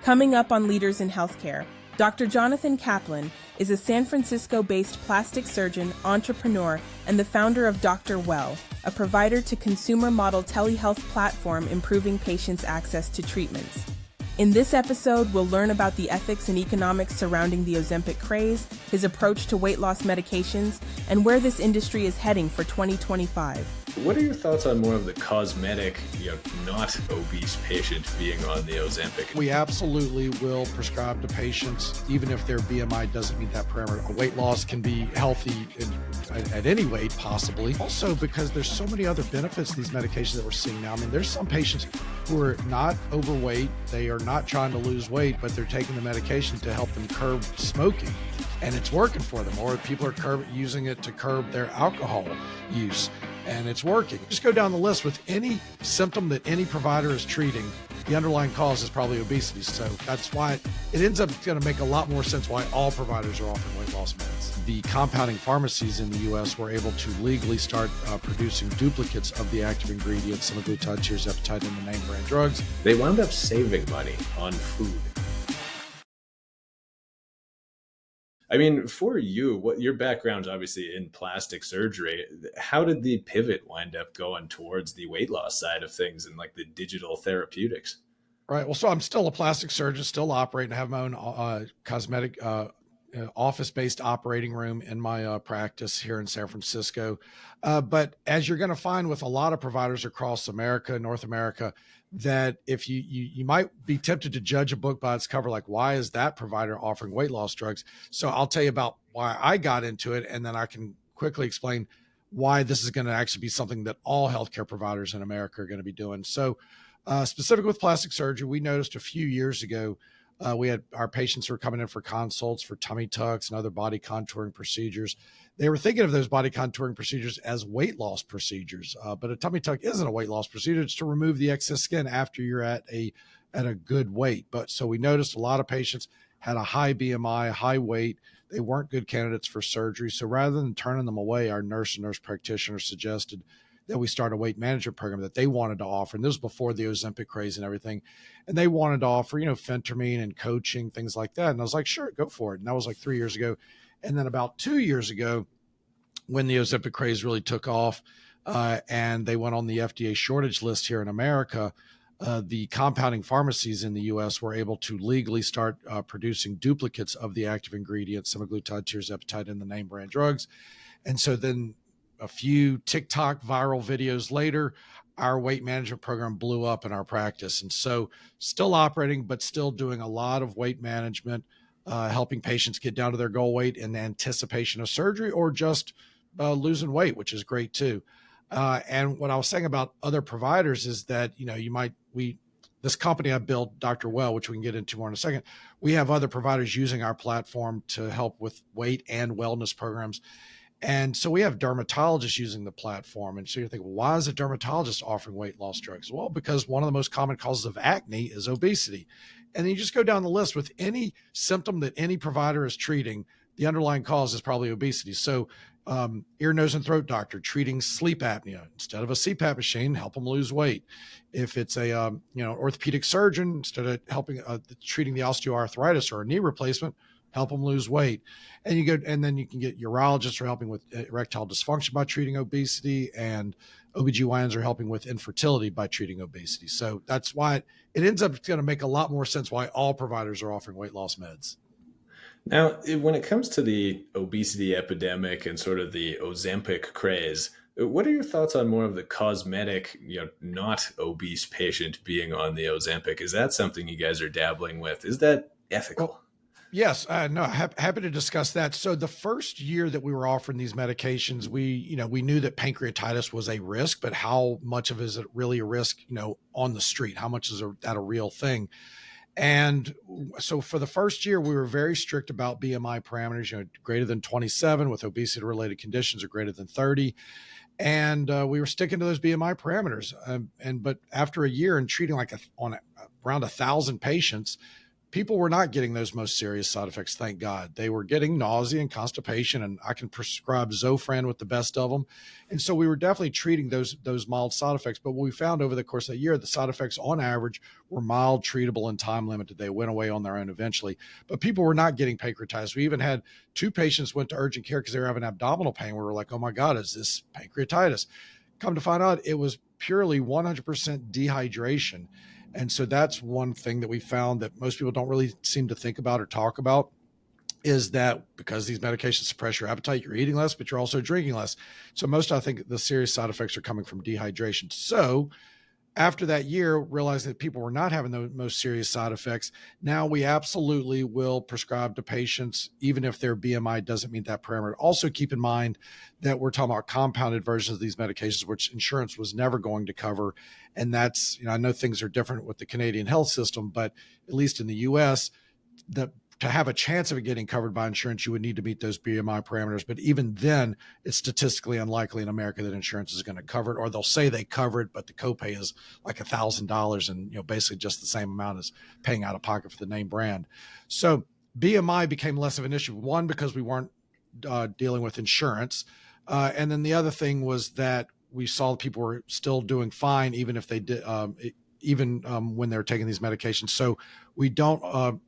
Coming up on Leaders in Healthcare, Dr. Jonathan Kaplan is a San Francisco-based plastic surgeon, entrepreneur, and the founder of Dr. Well, a provider-to-consumer model telehealth platform improving patients' access to treatments. In this episode, we'll learn about the ethics and economics surrounding the Ozempic craze, his approach to weight loss medications, and where this industry is heading for 2025. What are your thoughts on more of the cosmetic, not obese patient being on the Ozempic? We absolutely will prescribe to patients, even if their BMI doesn't meet that parameter. Weight loss can be healthy at any weight, possibly. Also, because there's so many other benefits to these medications that we're seeing now. I mean, there's some patients who are not overweight. They are not trying to lose weight, but they're taking the medication to help them curb smoking. And it's working for them. Or people are using it to curb their alcohol use. And it's working. Just go down the list with any symptom that any provider is treating. The underlying cause is probably obesity. So that's why it ends up going to make a lot more sense why all providers are offering weight loss meds. The compounding pharmacies in the U.S. were able to legally start producing duplicates of the active ingredients, semaglutide, tirzepatide, and the name brand drugs. They wound up saving money on food. I mean, for you, what your background's obviously in plastic surgery. How did the pivot wind up going towards the weight loss side of things and like the digital therapeutics? Right. Well, so I'm still a plastic surgeon, still operating. I have my own cosmetic office-based operating room in my practice here in San Francisco. But as you're going to find with a lot of providers across America, North America, that if you might be tempted to judge a book by its cover, like why is that provider offering weight loss drugs? So I'll tell you about why I got into it, and then I can quickly explain why this is going to actually be something that all healthcare providers in America are going to be doing. So specifically with plastic surgery, we noticed a few years ago, we had our patients who were coming in for consults for tummy tucks and other body contouring procedures. They were thinking of those body contouring procedures as weight loss procedures, but a tummy tuck isn't a weight loss procedure. It's to remove the excess skin after you're at a good weight. But so we noticed a lot of patients had a high BMI, high weight. They weren't good candidates for surgery. So rather than turning them away, our nurse and nurse practitioners suggested that we start a weight management program that they wanted to offer. And this was before the Ozempic craze and everything. And they wanted to offer, phentermine and coaching, things like that. And I was like, sure, go for it. And that was like 3 years ago. And then about 2 years ago, when the Ozempic craze really took off and they went on the FDA shortage list here in America, the compounding pharmacies in the U.S. were able to legally start producing duplicates of the active ingredients, semaglutide, tirzepatide, and the name brand drugs. And so then a few TikTok viral videos later, our weight management program blew up in our practice. And so still operating, but still doing a lot of weight management, helping patients get down to their goal weight in anticipation of surgery or just losing weight, which is great too. And what I was saying about other providers is that, this company I built, Dr. Well, which we can get into more in a second, we have other providers using our platform to help with weight and wellness programs. And so we have dermatologists using the platform. And so you're thinking, well, why is a dermatologist offering weight loss drugs? Well, because one of the most common causes of acne is obesity. And then you just go down the list with any symptom that any provider is treating, the underlying cause is probably obesity. So ear, nose, and throat doctor treating sleep apnea, instead of a CPAP machine, help them lose weight. If it's a orthopedic surgeon, instead of helping treating the osteoarthritis or a knee replacement, help them lose weight. And then you can get urologists are helping with erectile dysfunction by treating obesity, and OBGYNs are helping with infertility by treating obesity. So that's why it ends up going to make a lot more sense why all providers are offering weight loss meds. Now, when it comes to the obesity epidemic and sort of the Ozempic craze, what are your thoughts on more of the cosmetic, not obese patient being on the Ozempic? Is that something you guys are dabbling with? Is that ethical? Well, yes, no, happy to discuss that. So the first year that we were offering these medications, we knew that pancreatitis was a risk, but how much of it is it really a risk, on the street? How much is that a real thing? And so for the first year, we were very strict about BMI parameters, greater than 27 with obesity related conditions or greater than 30. And we were sticking to those BMI parameters. But after a year and treating around 1,000 patients, people were not getting those most serious side effects. Thank God. They were getting nausea and constipation, and I can prescribe Zofran with the best of them. And so we were definitely treating those mild side effects. But what we found over the course of the year, the side effects on average were mild, treatable, and time limited. They went away on their own eventually. But people were not getting pancreatitis. We even had 2 patients went to urgent care because they were having abdominal pain. We were like, oh my God, is this pancreatitis? Come to find out, it was purely 100% dehydration. And so that's one thing that we found that most people don't really seem to think about or talk about, is that because these medications suppress your appetite, you're eating less, but you're also drinking less. So I think the serious side effects are coming from dehydration. So after that year, realizing that people were not having the most serious side effects, now we absolutely will prescribe to patients, even if their BMI doesn't meet that parameter. Also keep in mind that we're talking about compounded versions of these medications, which insurance was never going to cover. And that's, I know things are different with the Canadian health system, but at least in the US, to have a chance of it getting covered by insurance, you would need to meet those BMI parameters. But even then, it's statistically unlikely in America that insurance is going to cover it, or they'll say they cover it, but the copay is like $1,000 and basically just the same amount as paying out of pocket for the name brand. So BMI became less of an issue. One, because we weren't dealing with insurance. And then the other thing was that we saw people were still doing fine, even if they did, when they're taking these medications. So we don't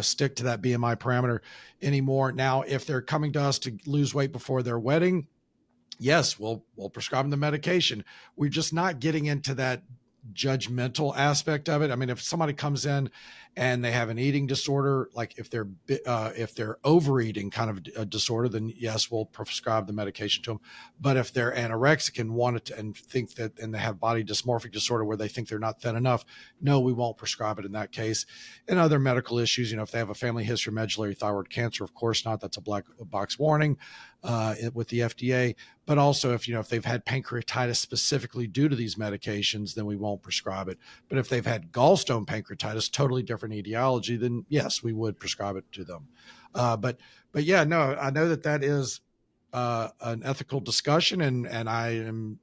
stick to that BMI parameter anymore. Now, if they're coming to us to lose weight before their wedding, yes, we'll prescribe them the medication. We're just not getting into that judgmental aspect of it. I mean, if somebody comes in and they have an eating disorder, like if they're overeating kind of a disorder, then yes, we'll prescribe the medication to them. But if they're anorexic and they have body dysmorphic disorder where they think they're not thin enough, no, we won't prescribe it in that case. And other medical issues, if they have a family history of medullary thyroid cancer, of course not. That's a black box warning with the FDA. But also if they've had pancreatitis specifically due to these medications, then we won't prescribe it. But if they've had gallstone pancreatitis, totally different etiology, then yes, we would prescribe it to them. But yeah, no, I know that is an ethical discussion, and I'm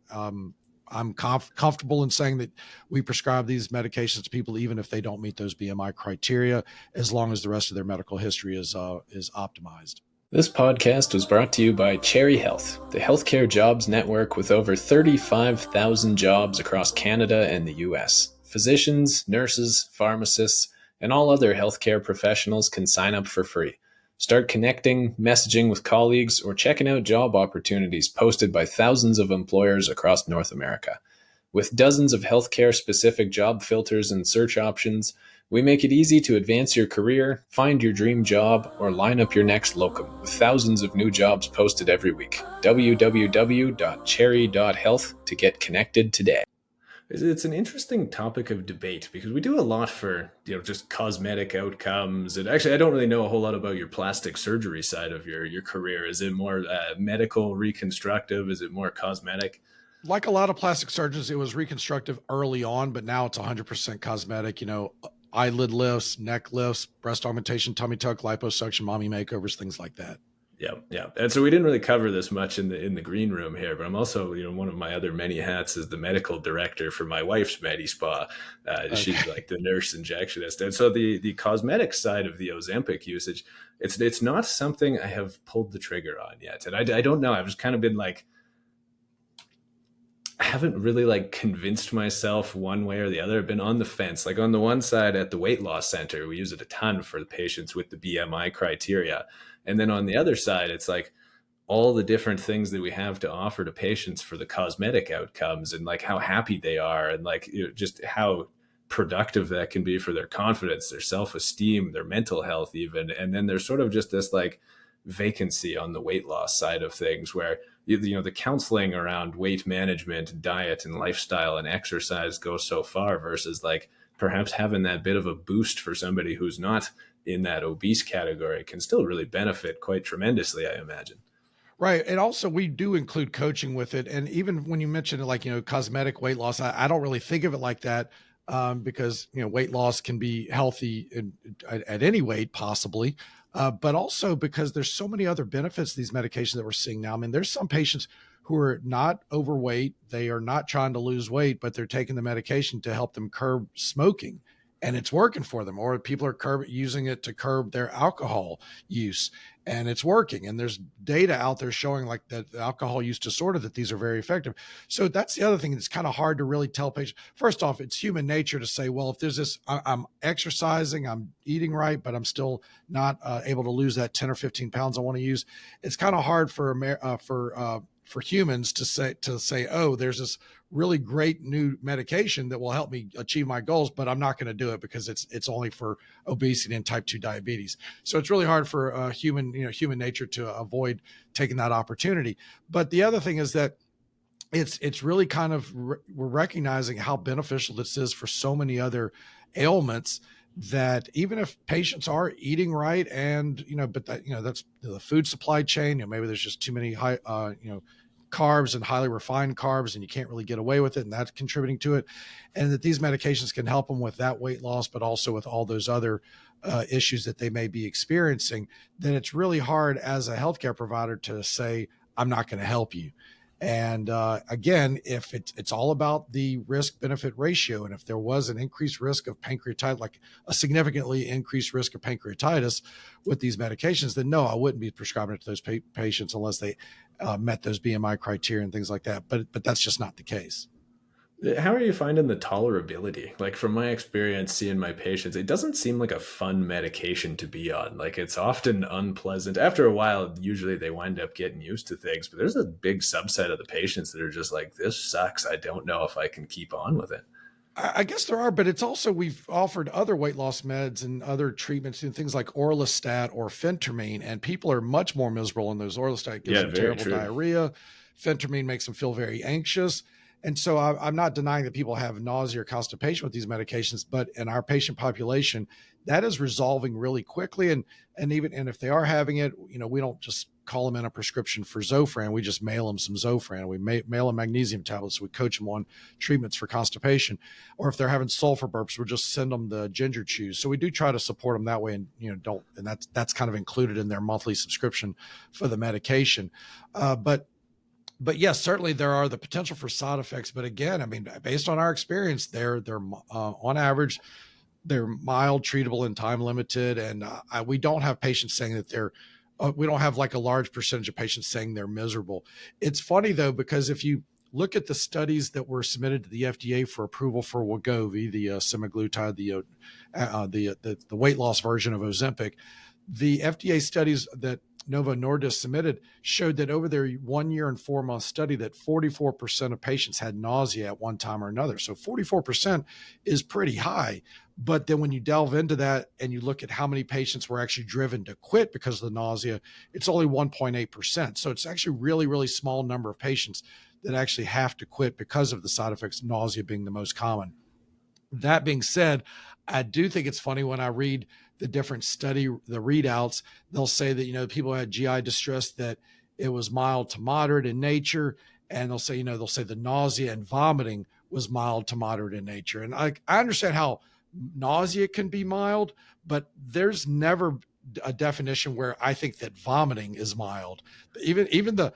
comfortable in saying that we prescribe these medications to people even if they don't meet those BMI criteria, as long as the rest of their medical history is optimized. This podcast was brought to you by Cherry Health, the healthcare jobs network with over 35,000 jobs across Canada and the US. Physicians, nurses, pharmacists, and all other healthcare professionals can sign up for free. Start connecting, messaging with colleagues, or checking out job opportunities posted by thousands of employers across North America. With dozens of healthcare-specific job filters and search options, we make it easy to advance your career, find your dream job, or line up your next locum with thousands of new jobs posted every week. www.cherry.health to get connected today. It's an interesting topic of debate because we do a lot for just cosmetic outcomes. And actually, I don't really know a whole lot about your plastic surgery side of your career. Is it more medical, reconstructive? Is it more cosmetic? Like a lot of plastic surgeons, it was reconstructive early on, but now it's 100% cosmetic. Eyelid lifts, neck lifts, breast augmentation, tummy tuck, liposuction, mommy makeovers, things like that. Yeah. And so we didn't really cover this much in the green room here, but I'm also, one of my other many hats is the medical director for my wife's Medi Spa. Okay. She's like the nurse injectionist. And so the cosmetic side of the Ozempic usage, it's not something I have pulled the trigger on yet. And I don't know. I've just kind of been like, I haven't really convinced myself one way or the other. I've been on the fence. Like on the one side at the weight loss center, we use it a ton for the patients with the BMI criteria. And then on the other side, it's like all the different things that we have to offer to patients for the cosmetic outcomes and how happy they are and just how productive that can be for their confidence, their self-esteem, their mental health even. And then there's sort of just this vacancy on the weight loss side of things where the counseling around weight management, diet and lifestyle and exercise goes so far versus perhaps having that bit of a boost for somebody who's not in that obese category can still really benefit quite tremendously, I imagine. Right. And also we do include coaching with it. And even when you mention cosmetic weight loss, I don't really think of it like that because, weight loss can be healthy at any weight possibly. But also because there's so many other benefits to these medications that we're seeing now. I mean, there's some patients who are not overweight. They are not trying to lose weight, but they're taking the medication to help them curb smoking. and it's working for them, or people are using it to curb their alcohol use and it's working. And there's data out there showing like that the alcohol use disorder, that these are very effective. So that's the other thing that's kind of hard to really tell patients. First off, it's human nature to say, well, if there's this, I'm exercising, I'm eating right, but I'm still not able to lose that 10 or 15 pounds I want to use. It's kind of hard for humans to say, oh, there's this really great new medication that will help me achieve my goals, but I'm not going to do it because it's only for obesity and type 2 diabetes. So it's really hard for human nature to avoid taking that opportunity. But the other thing is that it's really kind of we're recognizing how beneficial this is for so many other ailments, that even if patients are eating right and, but that, that's the food supply chain, maybe there's just too many high, carbs and highly refined carbs, and you can't really get away with it, and that's contributing to it. And that these medications can help them with that weight loss, but also with all those other issues that they may be experiencing. Then it's really hard as a healthcare provider to say, I'm not going to help you. And again, if it's all about the risk benefit ratio, and if there was an increased risk of pancreatitis, like a significantly increased risk of pancreatitis with these medications, then no, I wouldn't be prescribing it to those patients unless they met those BMI criteria and things like that. But that's just not the case. How are you finding the tolerability? Like, from my experience seeing my patients, it doesn't seem like a fun medication to be on. Like, it's often unpleasant. After a while, usually they wind up getting used to things, but there's a big subset of the patients that are just like, this sucks. I don't know if I can keep on with it. I guess there are, but it's also, we've offered other weight loss meds and other treatments and things like orlistat or phentermine, and people are much more miserable on those. Orlistat gives them terrible diarrhea. Phentermine makes them feel very anxious. And so I'm not denying that people have nausea or constipation with these medications, but in our patient population, that is resolving really quickly. And if they are having it, we don't just call them in a prescription for Zofran. We just mail them some Zofran. We mail them magnesium tablets. We coach them on treatments for constipation. Or if they're having sulfur burps, we'll just send them the ginger chews. So we do try to support them that way, and that's kind of included in their monthly subscription for the medication. But yes, certainly there are the potential for side effects. But again, I mean, based on our experience, they're on average, they're mild, treatable, and time limited. And we don't have patients saying that we don't have like a large percentage of patients saying they're miserable. It's funny though, because if you look at the studies that were submitted to the FDA for approval for Wegovy, the semaglutide, the weight loss version of Ozempic, the FDA studies that Novo Nordisk submitted showed that over their 1 year and 4 month study, that 44% of patients had nausea at one time or another. So 44% is pretty high. But then when you delve into that and you look at how many patients were actually driven to quit because of the nausea, it's only 1.8%. So it's actually really, really small number of patients that actually have to quit because of the side effects, nausea being the most common. That being said, I do think it's funny when I read the different the readouts, they'll say that, people had GI distress, that it was mild to moderate in nature. And they'll say the nausea and vomiting was mild to moderate in nature. And I understand how nausea can be mild, but there's never a definition where I think that vomiting is mild. Even the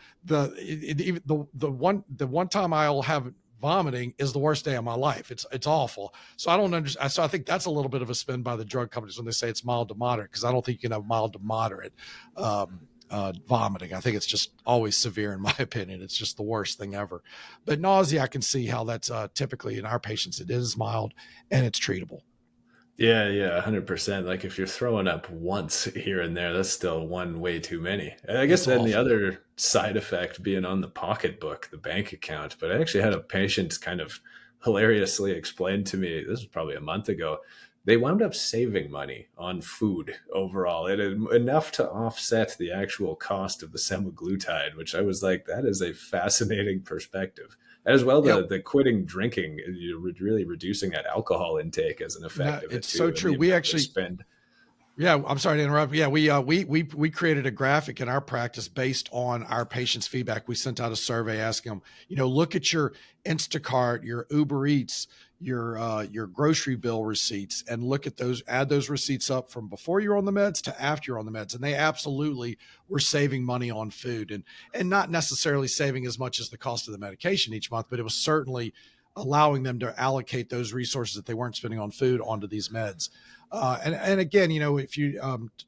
one time I'll have vomiting is the worst day of my life. It's awful. So I don't understand. So I think that's a little bit of a spin by the drug companies when they say it's mild to moderate, because I don't think you can have mild to moderate vomiting. I think it's just always severe, in my opinion. It's just the worst thing ever. But nausea, I can see how that's typically in our patients, it is mild and it's treatable. Yeah, 100%. Like, if you're throwing up once here and there, that's still one way too many. And I guess then the other side effect being on the pocketbook, the bank account. But I actually had a patient kind of hilariously explain to me, this was probably a month ago, they wound up saving money on food overall. It had enough to offset the actual cost of the semaglutide, which I was like, that is a fascinating perspective. As well, the quitting drinking, you're really reducing that alcohol intake as an effect of it. It's so true. We actually spend. Yeah, I'm sorry to interrupt. Yeah, we created a graphic in our practice based on our patients' feedback. We sent out a survey asking them, look at your Instacart, your Uber Eats, your grocery bill receipts, and look at those, add those receipts up from before you're on the meds to after you're on the meds. And they absolutely were saving money on food, and not necessarily saving as much as the cost of the medication each month, but it was certainly allowing them to allocate those resources that they weren't spending on food onto these meds. And again, if you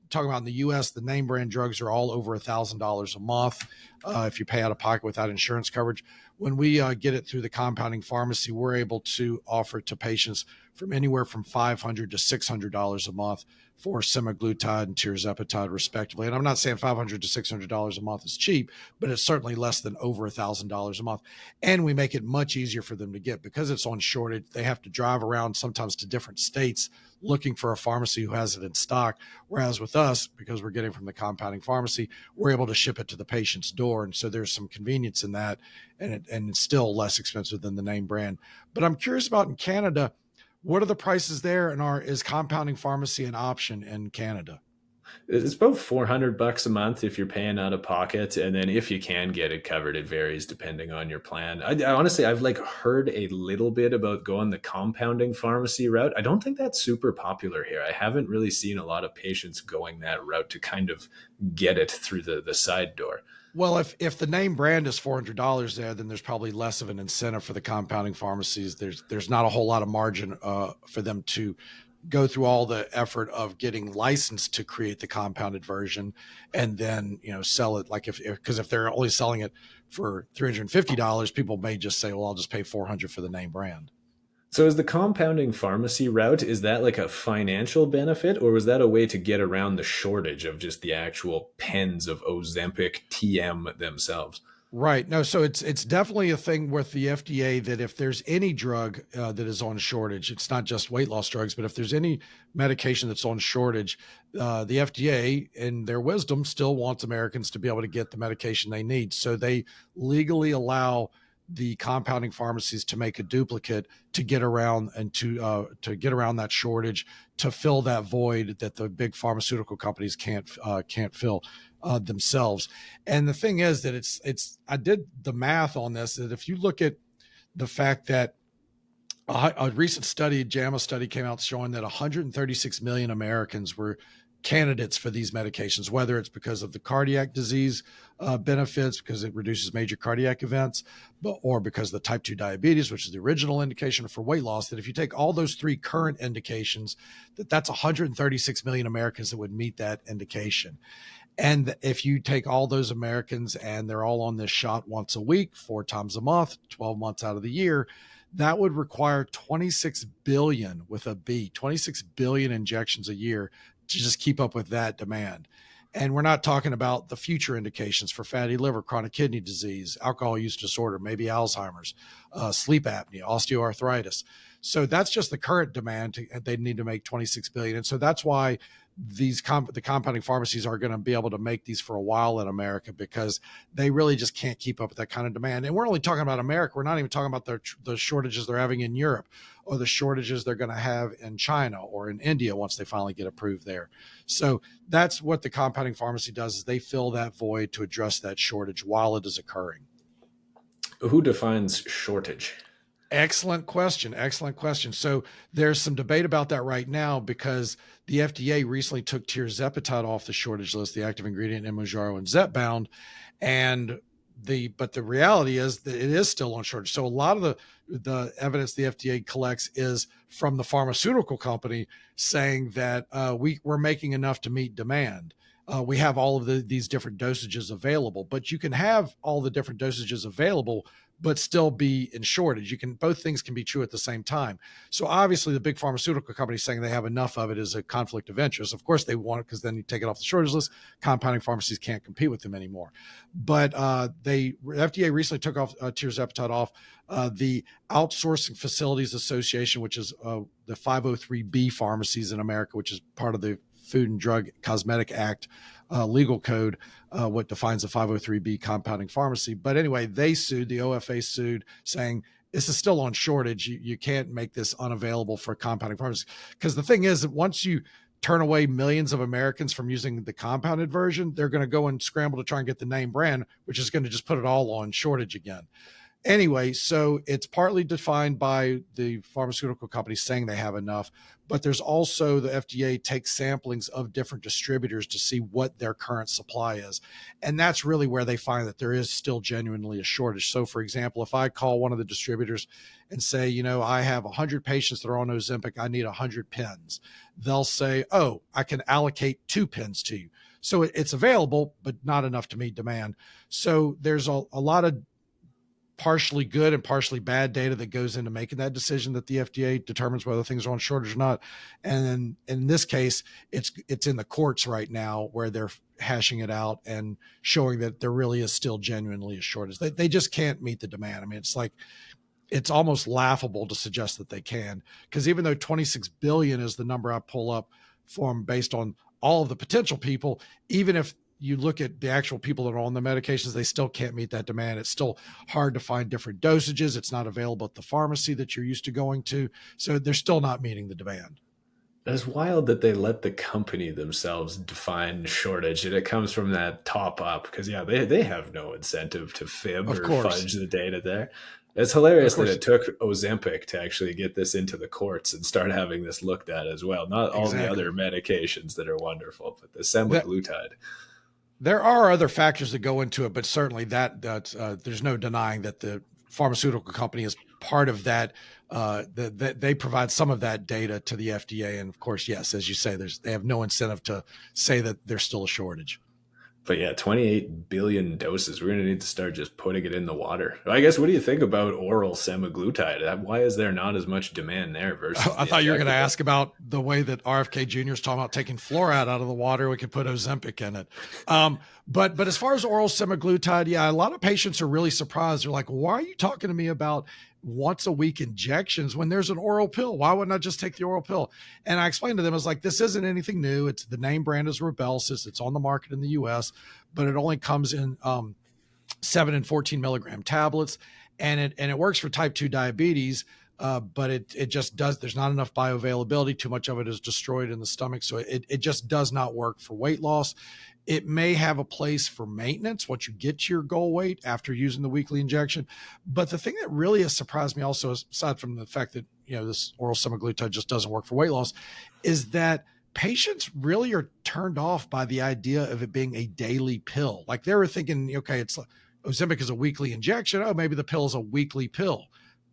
talk about in the U.S., the name brand drugs are all over $1,000 a month if you pay out of pocket without insurance coverage. When we get it through the compounding pharmacy, we're able to offer it to patients from anywhere from $500 to $600 a month for semaglutide and tirzepatide, respectively. And I'm not saying $500 to $600 a month is cheap, but it's certainly less than over $1,000 a month. And we make it much easier for them to get because it's on shortage. They have to drive around sometimes to different states looking for a pharmacy who has it in stock. Whereas with us, because we're getting from the compounding pharmacy, we're able to ship it to the patient's door. And so there's some convenience in that, and it's still less expensive than the name brand. But I'm curious about in Canada, what are the prices there, and is compounding pharmacy an option in Canada? It's about $400 a month if you're paying out of pocket, and then if you can get it covered, it varies depending on your plan. I honestly, I've heard a little bit about going the compounding pharmacy route. I don't think that's super popular here. I haven't really seen a lot of patients going that route to kind of get it through the side door. Well, if the name brand is $400 there, then there's probably less of an incentive for the compounding pharmacies. There's not a whole lot of margin for them to go through all the effort of getting licensed to create the compounded version and then sell it. Because if they're only selling it for $350, people may just say, well, I'll just pay $400 for the name brand. So is the compounding pharmacy route, is that a financial benefit, or was that a way to get around the shortage of just the actual pens of Ozempic TM themselves? Right. No, so it's definitely a thing with the FDA that if there's any drug that is on shortage, it's not just weight loss drugs, but if there's any medication that's on shortage, the FDA, in their wisdom, still wants Americans to be able to get the medication they need. So they legally allow the compounding pharmacies to make a duplicate to get around and to get around that shortage, to fill that void that the big pharmaceutical companies can't fill themselves. And the thing is that I did the math on this, that if you look at the fact that a recent study, JAMA study, came out showing that 136 million Americans were candidates for these medications, whether it's because of the cardiac disease benefits, because it reduces major cardiac events, or because of the type 2 diabetes, which is the original indication for weight loss, that if you take all those three current indications, that's 136 million Americans that would meet that indication. And if you take all those Americans and they're all on this shot once a week, 4 times a month, 12 months out of the year, that would require 26 billion with a B, 26 billion injections a year to just keep up with that demand. And we're not talking about the future indications for fatty liver, chronic kidney disease, alcohol use disorder, maybe Alzheimer's, sleep apnea, osteoarthritis. So that's just the current demand. They need to make 26 billion. And so that's why the compounding pharmacies are going to be able to make these for a while in America, because they really just can't keep up with that kind of demand. And we're only talking about America. We're not even talking about the shortages they're having in Europe, or the shortages they're going to have in China or in India once they finally get approved there. So that's what the compounding pharmacy does, is they fill that void to address that shortage while it is occurring. Who defines shortage? Excellent question. Excellent question. So there's some debate about that right now, because the FDA recently took tirzepatide off the shortage list, the active ingredient in Mounjaro and Zepbound, but the reality is that it is still on shortage. So a lot of the evidence the FDA collects is from the pharmaceutical company saying that we're making enough to meet demand. We have all of these different dosages available, but you can have all the different dosages available but still be in shortage. Both things can be true at the same time. So obviously the big pharmaceutical companies saying they have enough of it is a conflict of interest. Of course they want it, because then you take it off the shortage list, compounding pharmacies can't compete with them anymore. But the FDA recently took off tirzepatide off the Outsourcing Facilities Association, which is the 503B pharmacies in America, which is part of the Food and Drug Cosmetic Act legal code, what defines a 503B compounding pharmacy. But anyway, the OFA sued, saying this is still on shortage. You can't make this unavailable for compounding pharmacies. Because the thing is that once you turn away millions of Americans from using the compounded version, they're going to go and scramble to try and get the name brand, which is going to just put it all on shortage again. Anyway, so it's partly defined by the pharmaceutical companies saying they have enough, but there's also the FDA takes samplings of different distributors to see what their current supply is. And that's really where they find that there is still genuinely a shortage. So for example, if I call one of the distributors and say, I have 100 patients that are on Ozempic, I need 100 pens. They'll say, oh, I can allocate 2 pens to you. So it's available, but not enough to meet demand. So there's a lot of partially good and partially bad data that goes into making that decision that the FDA determines whether things are on shortage or not. And then in this case, it's in the courts right now where they're hashing it out and showing that there really is still genuinely a shortage. They just can't meet the demand. I mean, it's almost laughable to suggest that they can, because even though 26 billion is the number I pull up from based on all of the potential people, even if you look at the actual people that are on the medications, they still can't meet that demand. It's still hard to find different dosages. It's not available at the pharmacy that you're used to going to. So they're still not meeting the demand. It's wild that they let the company themselves define shortage, and it comes from that top up because they have no incentive to fib or fudge the data there. It's hilarious that it took Ozempic to actually get this into the courts and start having this looked at as well. Not all the other medications that are wonderful, but the semaglutide. There are other factors that go into it, but certainly that's there's no denying that the pharmaceutical company is part of that. They provide some of that data to the FDA, and of course, yes, as you say, they have no incentive to say that there's still a shortage. But yeah, 28 billion doses. We're going to need to start just putting it in the water. I guess, what do you think about oral semaglutide? Why is there not as much demand there versus I thought you were going to ask about the way that RFK Jr. is talking about taking fluoride out of the water. We could put Ozempic in it. But as far as oral semaglutide, yeah, a lot of patients are really surprised. They're like, why are you talking to me about once a week injections when there's an oral pill? Why wouldn't I just take the oral pill? And I explained to them, I was like, this isn't anything new. It's the name brand is Rybelsus. It's on the market in the US, but it only comes in 7 and 14 milligram tablets. And it works for type 2 diabetes. But it just does, there's not enough bioavailability. Too much of it is destroyed in the stomach. So it just does not work for weight loss. It may have a place for maintenance once you get to your goal weight after using the weekly injection. But the thing that really has surprised me also, aside from the fact that, this oral semaglutide just doesn't work for weight loss, is that patients really are turned off by the idea of it being a daily pill. Like they were thinking, okay, Ozempic is a weekly injection. Oh, maybe the pill is a weekly pill,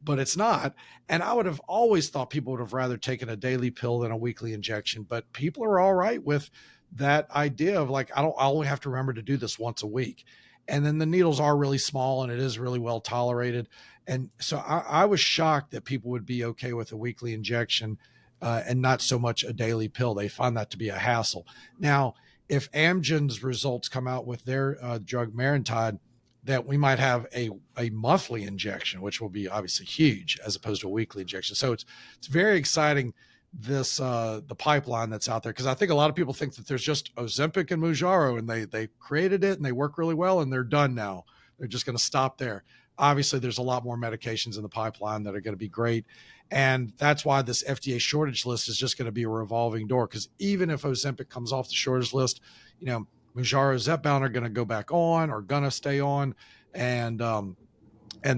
but it's not. And I would have always thought people would have rather taken a daily pill than a weekly injection, but people are all right with that idea of like, I only have to remember to do this once a week. And then the needles are really small and it is really well tolerated. And so I was shocked that people would be okay with a weekly injection and not so much a daily pill. They find that to be a hassle. Now, if Amgen's results come out with their drug Maritide, that we might have a monthly injection, which will be obviously huge as opposed to a weekly injection. So it's very exciting, this the pipeline that's out there, because I think a lot of people think that there's just Ozempic and Mounjaro and they created it and they work really well and they're done now. They're just going to stop there. Obviously, there's a lot more medications in the pipeline that are going to be great. And that's why this FDA shortage list is just going to be a revolving door, because even if Ozempic comes off the shortage list, Mounjaro, Zepbound are going to go back on or going to stay on. And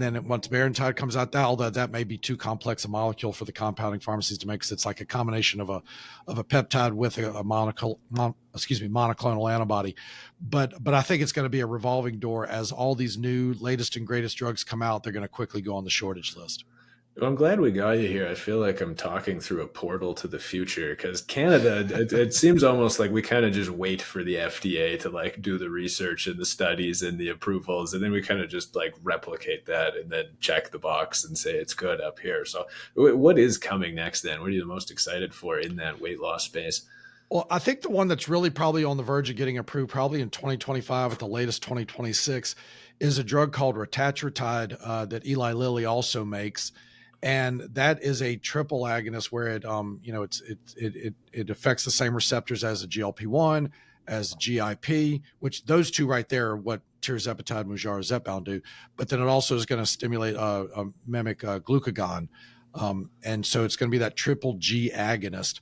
then once Maritide comes out, although that may be too complex a molecule for the compounding pharmacies to make, because it's like a combination of a peptide with a monoclonal antibody. But I think it's going to be a revolving door as all these new latest and greatest drugs come out. They're going to quickly go on the shortage list. Well, I'm glad we got you here. I feel like I'm talking through a portal to the future, because Canada, it seems almost like we kind of just wait for the FDA to like do the research and the studies and the approvals, and then we kind of just like replicate that and then check the box and say it's good up here. So what is coming next then? What are you the most excited for in that weight loss space? Well, I think the one that's really probably on the verge of getting approved, probably in 2025 at the latest 2026, is a drug called retatrutide that Eli Lilly also makes. And that is a triple agonist where it affects the same receptors as a GLP-1, as GIP, which those two right there are what tirzepatide, Mounjaro, Zepbound do. But then it also is going to stimulate mimic glucagon. And so it's going to be that triple G agonist.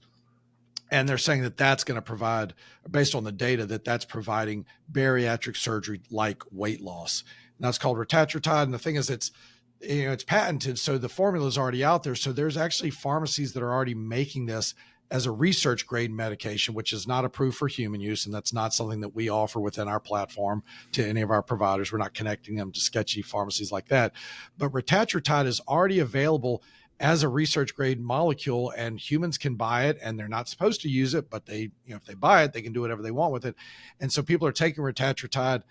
And they're saying that that's going to provide, based on the data, that's providing bariatric surgery like weight loss. And that's called retatrutide. And the thing is, it's patented. So the formula is already out there. So there's actually pharmacies that are already making this as a research grade medication, which is not approved for human use. And that's not something that we offer within our platform to any of our providers. We're not connecting them to sketchy pharmacies like that. But retatrutide is already available as a research grade molecule, and humans can buy it, and they're not supposed to use it, but they, if they buy it, they can do whatever they want with it. And so people are taking retatrutide,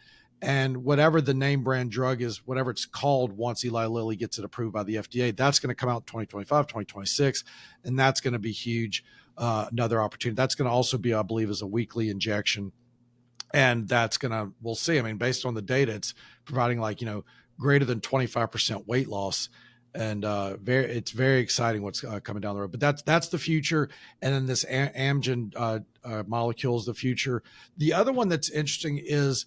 and whatever the name brand drug is, whatever it's called, once Eli Lilly gets it approved by the FDA, that's going to come out in 2025, 2026. And that's going to be huge. Another opportunity. That's going to also be, I believe, as a weekly injection. And that's going to, we'll see. I mean, based on the data, it's providing greater than 25% weight loss. And it's very exciting what's coming down the road. But that's the future. And then this Amgen molecule is the future. The other one that's interesting is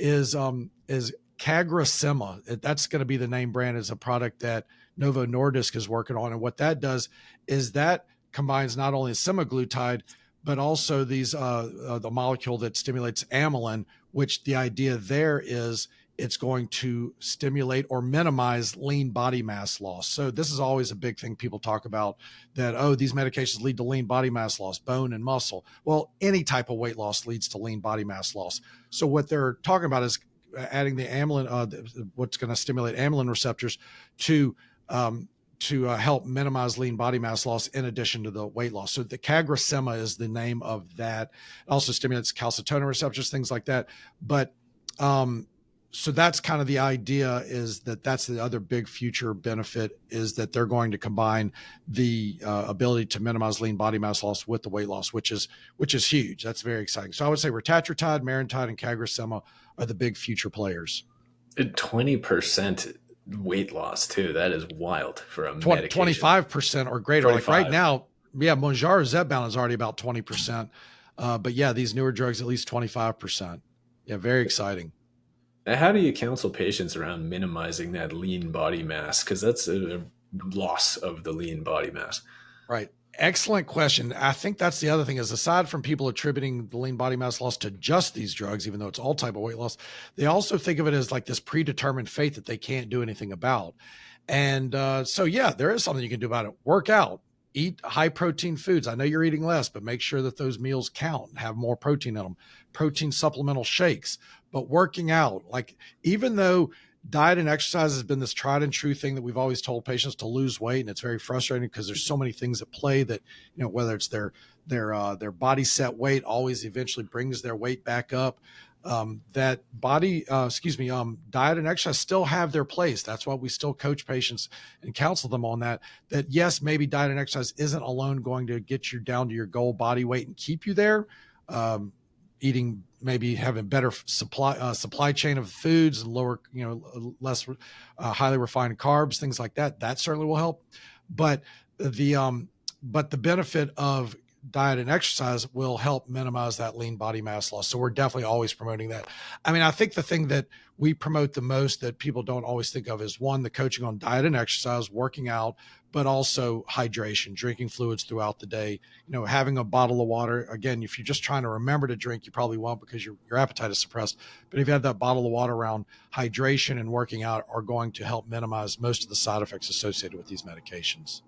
CagriSema. That's going to be the name brand, is a product that Novo Nordisk is working on. And what that does is that combines not only semaglutide, but also the molecule that stimulates amylin, which the idea there is it's going to stimulate or minimize lean body mass loss. So this is always a big thing people talk about, that, oh, these medications lead to lean body mass loss, bone and muscle. Well, any type of weight loss leads to lean body mass loss. So what they're talking about is adding the amylin, what's going to stimulate amylin receptors to help minimize lean body mass loss in addition to the weight loss. So the CagriSema is the name of that. It also stimulates calcitonin receptors, things like that. But so that's kind of the idea, is that's the other big future benefit, is that they're going to combine the ability to minimize lean body mass loss with the weight loss, which is huge. That's very exciting. So I would say retatrutide, maritide, and CagriSema are the big future players. 20% weight loss too. That is wild for a medication. 25% or greater. 25. Like right now, Mounjaro Zepbound is already about 20%. But yeah, these newer drugs, at least 25%. Yeah, very exciting. How do you counsel patients around minimizing that lean body mass? Because that's a loss of the lean body mass. Right. Excellent question. I think that's the other thing, is aside from people attributing the lean body mass loss to just these drugs, even though it's all type of weight loss, they also think of it as like this predetermined fate that they can't do anything about. And so, yeah, there is something you can do about it. Work out, eat high protein foods. I know you're eating less, but make sure that those meals count and have more protein in them. Protein supplemental shakes. But working out, like, even though diet and exercise has been this tried and true thing that we've always told patients to lose weight, and it's very frustrating because there's so many things at play that, whether it's their body set weight always eventually brings their weight back up. Diet and exercise still have their place. That's why we still coach patients and counsel them on that yes, maybe diet and exercise isn't alone going to get you down to your goal body weight and keep you there. Eating, maybe having better supply chain of foods and lower, less highly refined carbs, things like that. That certainly will help. But the benefit of diet and exercise will help minimize that lean body mass loss. So we're definitely always promoting that. I mean, I think the thing that we promote the most that people don't always think of is, one, the coaching on diet and exercise, working out, but also hydration, drinking fluids throughout the day, having a bottle of water. Again, if you're just trying to remember to drink, you probably won't because your appetite is suppressed. But if you have that bottle of water around, hydration and working out are going to help minimize most of the side effects associated with these medications.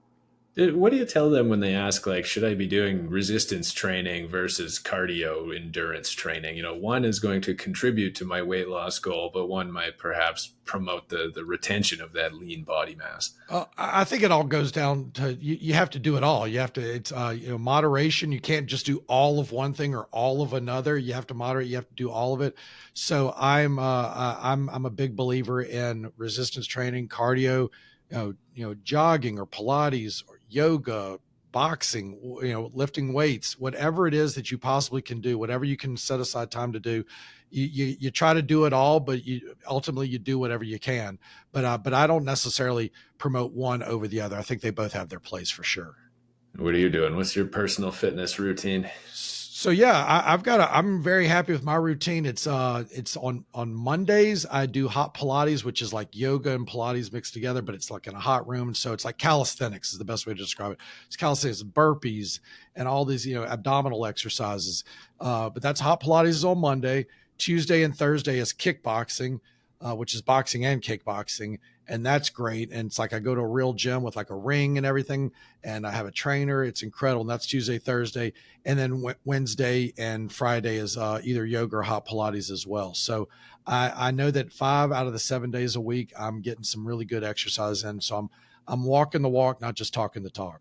What do you tell them when they ask, like, should I be doing resistance training versus cardio endurance training? One is going to contribute to my weight loss goal, but one might perhaps promote the retention of that lean body mass. I think it all goes down to you have to do it all. You have to, it's moderation. You can't just do all of one thing or all of another. You have to moderate. You have to do all of it. So I'm a big believer in resistance training, cardio, jogging or Pilates or yoga, boxing, lifting weights, whatever it is that you possibly can do, whatever you can set aside time to do, you try to do it all, but ultimately you do whatever you can. But I don't necessarily promote one over the other. I think they both have their place for sure. What are you doing? What's your personal fitness routine? So yeah, I'm very happy with my routine. It's on Mondays, I do hot Pilates, which is like yoga and Pilates mixed together, but it's like in a hot room. So it's like calisthenics is the best way to describe it. It's calisthenics, burpees, and all these, abdominal exercises. But that's hot Pilates is on Monday. Tuesday and Thursday is kickboxing. which is boxing and kickboxing. And that's great. And it's like I go to a real gym with like a ring and everything, and I have a trainer. It's incredible. And that's Tuesday, Thursday. And then Wednesday and Friday is either yoga or hot Pilates as well. So I know that 5 out of the 7 days a week, I'm getting some really good exercise in. So I'm walking the walk, not just talking the talk.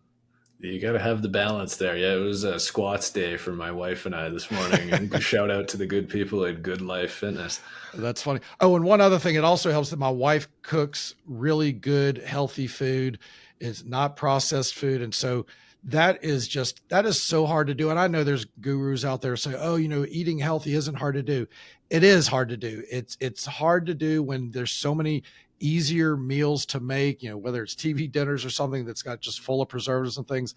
You got to have the balance there. Yeah, it was a squats day for my wife and I this morning. And shout out to the good people at Good Life Fitness. That's funny. Oh, and one other thing, it also helps that my wife cooks really good, healthy food. It's not processed food. And so that is so hard to do. And I know there's gurus out there say, oh, eating healthy isn't hard to do. It is hard to do. It's hard to do when there's so many easier meals to make, whether it's TV dinners or something that's got just full of preservatives and things.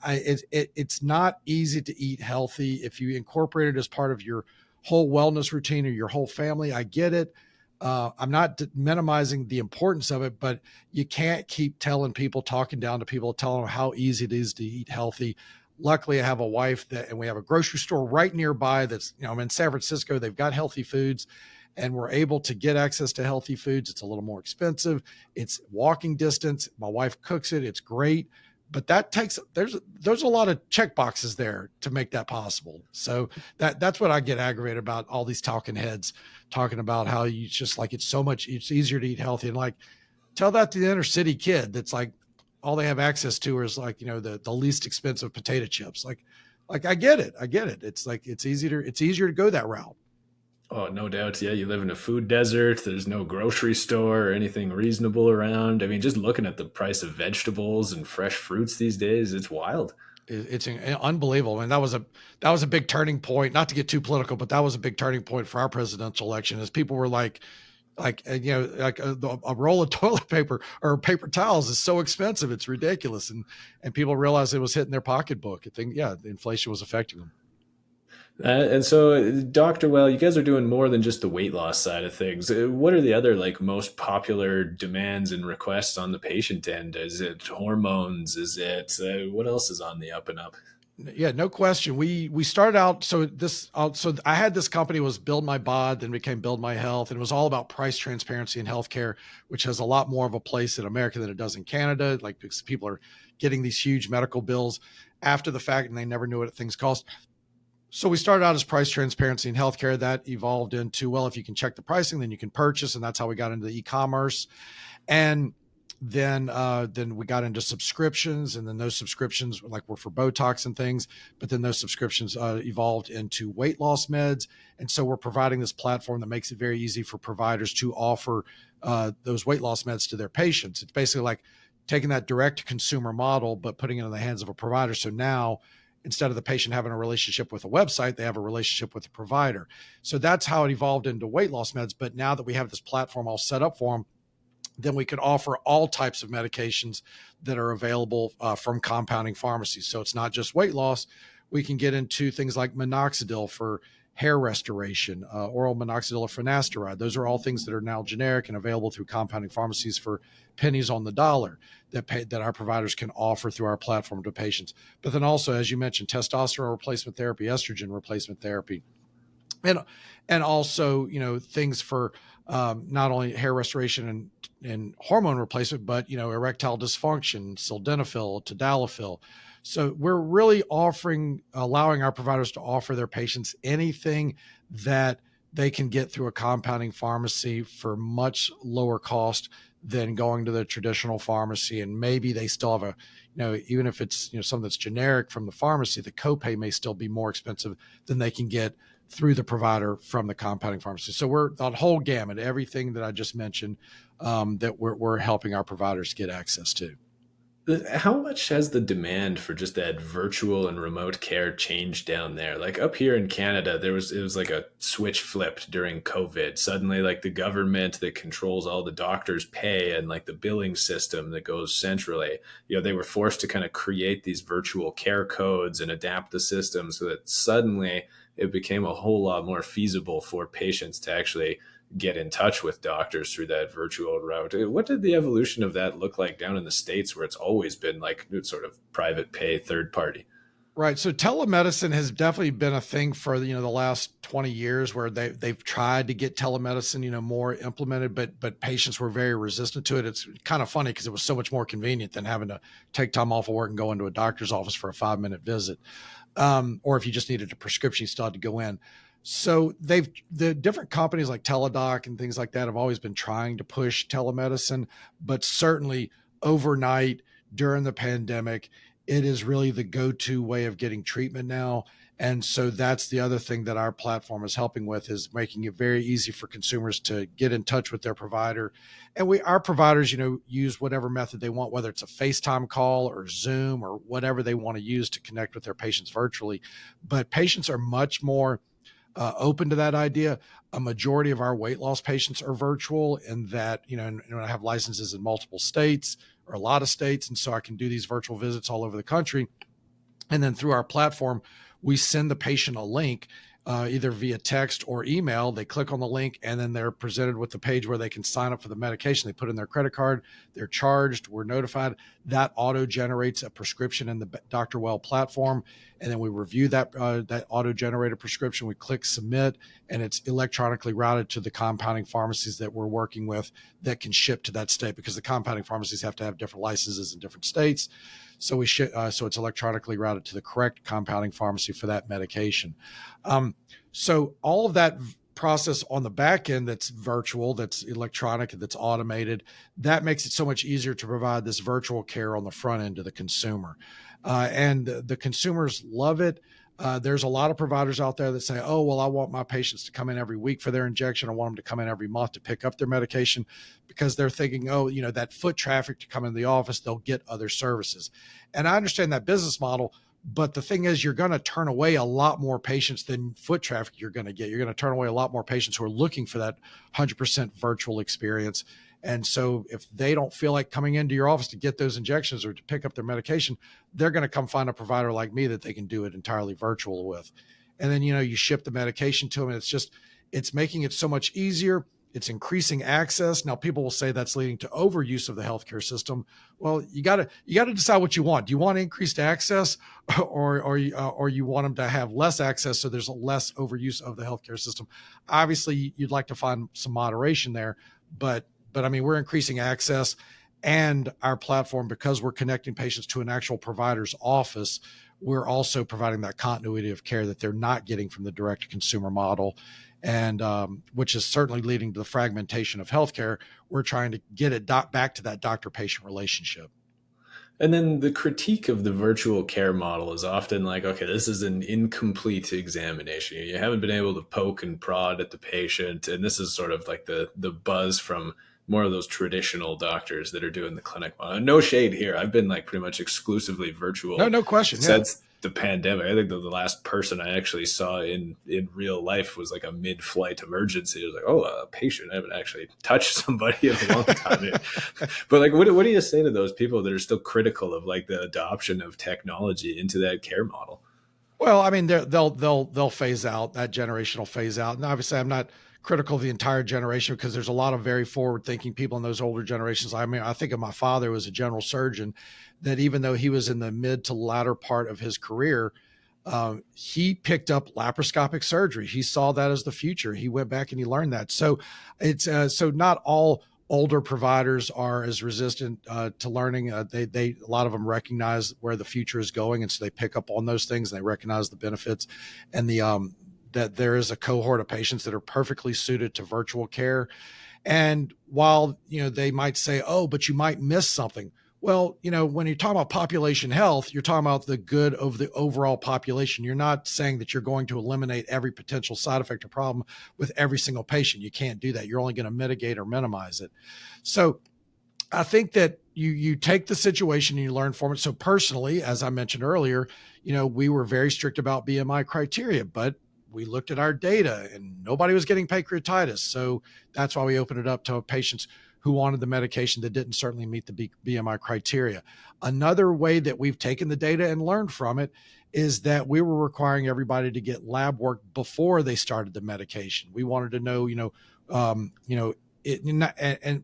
It's not easy to eat healthy if you incorporate it as part of your whole wellness routine or your whole family. I get it. I'm not minimizing the importance of it, but you can't keep talking down to people, telling them how easy it is to eat healthy. Luckily, I have a wife and we have a grocery store right nearby that's, I'm in San Francisco. They've got healthy foods and we're able to get access to healthy foods. It's a little more expensive. It's walking distance. My wife cooks it. It's great. But there's a lot of check boxes there to make that possible. So that's what I get aggravated about, all these talking heads talking about how you just like, it's easier to eat healthy. And like, tell that to the inner city kid that's like, all they have access to is like, the least expensive potato chips. Like I get it. It's like, it's easier to go that route. Oh, no doubt. Yeah, you live in a food desert. There's no grocery store or anything reasonable around. I mean, just looking at the price of vegetables and fresh fruits these days, it's wild. It's unbelievable. And that was a big turning point, not to get too political, but that was a big turning point for our presidential election, as people were like a roll of toilet paper or paper towels is so expensive. It's ridiculous. And people realized it was hitting their pocketbook. I think, the inflation was affecting them. And so, Dr. Well, you guys are doing more than just the weight loss side of things. What are the other most popular demands and requests on the patient end? Is it hormones? Is it what else is on the up and up? Yeah, no question. We started out, so I had this company was BuildMyBod, then became BuildMyHealth, and it was all about price transparency in healthcare, which has a lot more of a place in America than it does in Canada. Like, because people are getting these huge medical bills after the fact, and they never knew what things cost. So we started out as price transparency in healthcare. That evolved into, well, if you can check the pricing, then you can purchase. And that's how we got into the e-commerce. And then we got into subscriptions, and then those subscriptions were for Botox and things. But then those subscriptions evolved into weight loss meds. And so we're providing this platform that makes it very easy for providers to offer those weight loss meds to their patients. It's basically like taking that direct to consumer model, but putting it in the hands of a provider. So now, instead of the patient having a relationship with a website, they have a relationship with the provider. So that's how it evolved into weight loss meds. But now that we have this platform all set up for them, then we can offer all types of medications that are available from compounding pharmacies. So it's not just weight loss. We can get into things like minoxidil for hair restoration, oral minoxidil or finasteride. Those are all things that are now generic and available through compounding pharmacies for pennies on the dollar that our providers can offer through our platform to patients. But then also, as you mentioned, testosterone replacement therapy, estrogen replacement therapy, and also, things for not only hair restoration and hormone replacement, but, erectile dysfunction, sildenafil, tadalafil. So we're really allowing our providers to offer their patients anything that they can get through a compounding pharmacy for much lower cost than going to the traditional pharmacy. And maybe they still have even if it's, something that's generic from the pharmacy, the copay may still be more expensive than they can get through the provider from the compounding pharmacy. So we're the whole gamut, everything that I just mentioned, that we're helping our providers get access to. How much has the demand for just that virtual and remote care changed down there? Like up here in Canada, it was like a switch flipped during COVID. Suddenly, the government that controls all the doctors' pay and the billing system that goes centrally, they were forced to kind of create these virtual care codes and adapt the system so that suddenly it became a whole lot more feasible for patients to actually get in touch with doctors through that virtual route. What did the evolution of that look like down in the States, where it's always been sort of private pay, third party? Right. So telemedicine has definitely been a thing for, the last 20 years where they've tried to get telemedicine, more implemented, but patients were very resistant to it. It's kind of funny because it was so much more convenient than having to take time off of work and go into a doctor's office for a 5-minute visit. Or if you just needed a prescription, you still had to go in. So the different companies like Teladoc and things like that have always been trying to push telemedicine, but certainly overnight during the pandemic, it is really the go-to way of getting treatment now. And so that's the other thing that our platform is helping with, is making it very easy for consumers to get in touch with their provider. And our providers, use whatever method they want, whether it's a FaceTime call or Zoom or whatever they want to use to connect with their patients virtually. But patients are much more open to that idea. A majority of our weight loss patients are virtual, in that, and I have licenses in multiple states, or a lot of states. And so I can do these virtual visits all over the country. And then through our platform, we send the patient a link, either via text or email. They click on the link, and then they're presented with the page where they can sign up for the medication. They put in their credit card, they're charged, we're notified. That auto generates a prescription in the Dr. Well platform. And then we review that auto generated prescription. We click submit, and it's electronically routed to the compounding pharmacies that we're working with that can ship to that state, because the compounding pharmacies have to have different licenses in different states. So so it's electronically routed to the correct compounding pharmacy for that medication. So all of that process on the back end, that's virtual, that's electronic, that's automated, that makes it so much easier to provide this virtual care on the front end to the consumer. And the consumers love it. There's a lot of providers out there that say, oh, well, I want my patients to come in every week for their injection. I want them to come in every month to pick up their medication, because they're thinking, oh, that foot traffic to come in the office, they'll get other services. And I understand that business model, but the thing is, you're going to turn away a lot more patients than foot traffic you're going to get. You're going to turn away a lot more patients who are looking for that 100% virtual experience. And so if they don't feel like coming into your office to get those injections or to pick up their medication, they're going to come find a provider like me that they can do it entirely virtual with. And then, you ship the medication to them, and it's making it so much easier. It's increasing access. Now, people will say that's leading to overuse of the healthcare system. Well, you got to decide what you want. Do you want increased access, or you want them to have less access so there's less overuse of the healthcare system? Obviously, you'd like to find some moderation there, but I mean, we're increasing access, and our platform, because we're connecting patients to an actual provider's office, we're also providing that continuity of care that they're not getting from the direct consumer model. And which is certainly leading to the fragmentation of healthcare. We're trying to get it back to that doctor-patient relationship. And then the critique of the virtual care model is often like, okay, this is an incomplete examination. You haven't been able to poke and prod at the patient. And this is sort of like the buzz from more of those traditional doctors that are doing the clinic model. No shade here. I've been like pretty much exclusively virtual. No question. Since the pandemic. I think the last person I actually saw in real life was like a mid-flight emergency. It was like, oh, a patient. I haven't actually touched somebody in a long time. But like, what do you say to those people that are still critical of like the adoption of technology into that care model? Well, I mean, they'll phase out. That generation will phase out. And obviously, I'm not critical of the entire generation, because there's a lot of very forward-thinking people in those older generations. I mean, I think of my father, who was a general surgeon, that even though he was in the mid to latter part of his career, he picked up laparoscopic surgery. He saw that as the future. He went back and he learned that. So it's so not all older providers are as resistant to learning. A lot of them recognize where the future is going, and so they pick up on those things, and they recognize the benefits, and that there is a cohort of patients that are perfectly suited to virtual care. And while, they might say, oh, but you might miss something. Well, when you're talking about population health, you're talking about the good of the overall population. You're not saying that you're going to eliminate every potential side effect or problem with every single patient. You can't do that. You're only going to mitigate or minimize it. So I think that you take the situation and you learn from it. So personally, as I mentioned earlier, we were very strict about BMI criteria, but we looked at our data and nobody was getting pancreatitis. So that's why we opened it up to patients who wanted the medication that didn't certainly meet the BMI criteria. Another way that we've taken the data and learned from it is that we were requiring everybody to get lab work before they started the medication. We wanted to know, and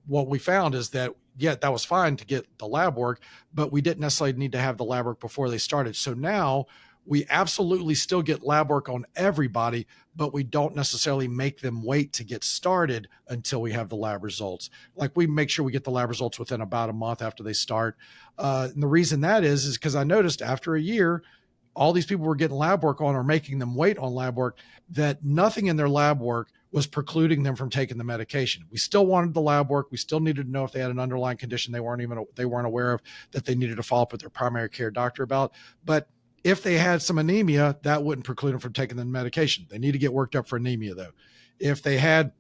what we found is that, yeah, that was fine to get the lab work, but we didn't necessarily need to have the lab work before they started. So now We absolutely still get lab work on everybody, but we don't necessarily make them wait to get started until we have the lab results. Like, we make sure we get the lab results within about a month after they start. And the reason that is because I noticed after a year, all these people were getting lab work on or making them wait on lab work, that nothing in their lab work was precluding them from taking the medication. We still wanted the lab work. We still needed to know if they had an underlying condition they weren't aware of, that they needed to follow up with their primary care doctor about. But if they had some anemia, that wouldn't preclude them from taking the medication. They need to get worked up for anemia, though. If they had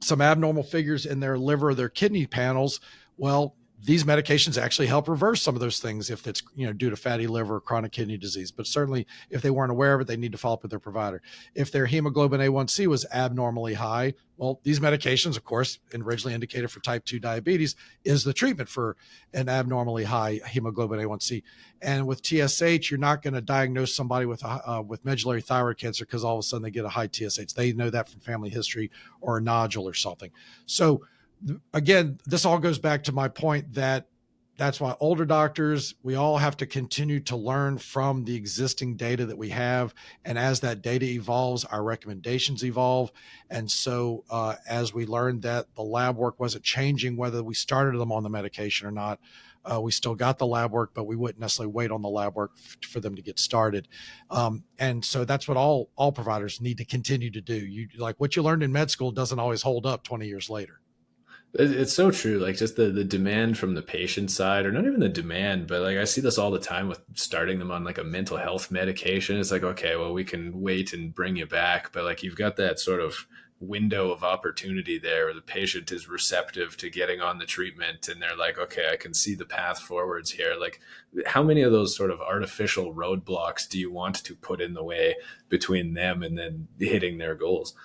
some abnormal figures in their liver or their kidney panels, well, these medications actually help reverse some of those things if it's, due to fatty liver or chronic kidney disease. But certainly if they weren't aware of it, they need to follow up with their provider. If their hemoglobin A1C was abnormally high, well, these medications, of course, originally indicated for type 2 diabetes, is the treatment for an abnormally high hemoglobin A1C. And with TSH, you're not going to diagnose somebody with medullary thyroid cancer because all of a sudden they get a high TSH. They know that from family history or a nodule or something. So again, this all goes back to my point that's why older doctors, we all have to continue to learn from the existing data that we have. And as that data evolves, our recommendations evolve. And so as we learned that the lab work wasn't changing whether we started them on the medication or not, we still got the lab work, but we wouldn't necessarily wait on the lab work for them to get started. And so that's what all providers need to continue to do. Like what you learned in med school doesn't always hold up 20 years later. It's so true. Like just the demand from the patient side, or not even the demand, but like I see this all the time with starting them on like a mental health medication. It's like, okay, well, we can wait and bring you back. But like you've got that sort of window of opportunity there where the patient is receptive to getting on the treatment and they're like, okay, I can see the path forwards here. Like how many of those sort of artificial roadblocks do you want to put in the way between them and then hitting their goals?